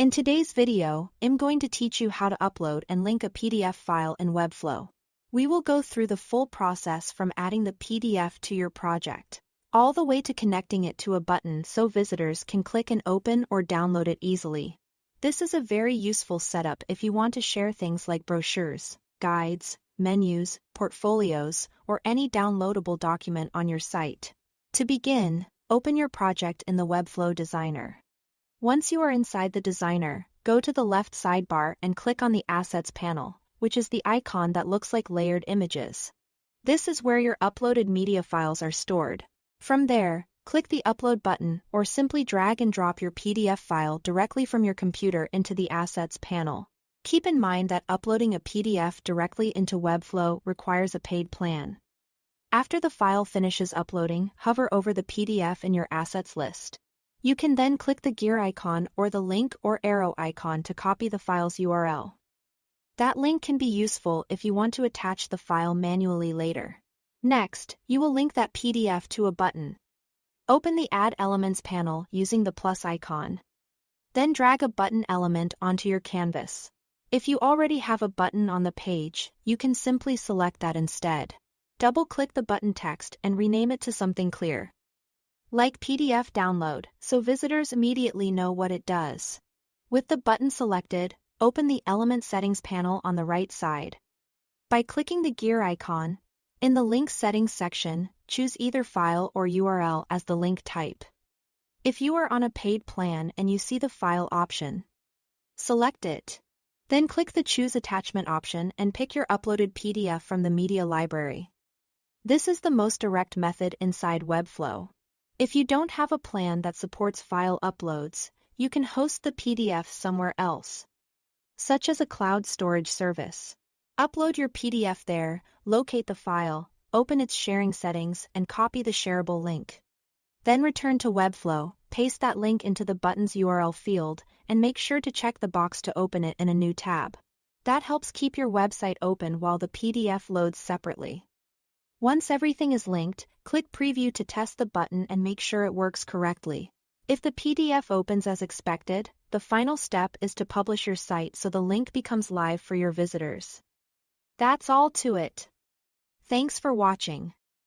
In today's video, I'm going to teach you how to upload and link a PDF file in Webflow. We will go through the full process from adding the PDF to your project, all the way to connecting it to a button so visitors can click and open or download it easily. This is a very useful setup if you want to share things like brochures, guides, menus, portfolios, or any downloadable document on your site. To begin, open your project in the Webflow Designer. Once you are inside the designer, go to the left sidebar and click on the Assets panel, which is the icon that looks like layered images. This is where your uploaded media files are stored. From there, click the Upload button or simply drag and drop your PDF file directly from your computer into the Assets panel. Keep in mind that uploading a PDF directly into Webflow requires a paid plan. After the file finishes uploading, hover over the PDF in your Assets list. You can then click the gear icon or the link or arrow icon to copy the file's URL. That link can be useful if you want to attach the file manually later. Next, you will link that PDF to a button. Open the Add Elements panel using the plus icon. Then drag a button element onto your canvas. If you already have a button on the page, you can simply select that instead. Double-click the button text and rename it to something clear, like PDF download, so visitors immediately know what it does. With the button selected, open the Element Settings panel on the right side. By clicking the gear icon, in the Link Settings section, choose either file or URL as the link type. If you are on a paid plan and you see the file option, select it. Then click the Choose Attachment option and pick your uploaded PDF from the media library. This is the most direct method inside Webflow. If you don't have a plan that supports file uploads, you can host the PDF somewhere else, such as a cloud storage service. Upload your PDF there, locate the file, open its sharing settings, and copy the shareable link. Then return to Webflow, paste that link into the button's URL field, and make sure to check the box to open it in a new tab. That helps keep your website open while the PDF loads separately. Once everything is linked, click Preview to test the button and make sure it works correctly. If the PDF opens as expected, the final step is to publish your site so the link becomes live for your visitors. That's all to it. Thanks for watching.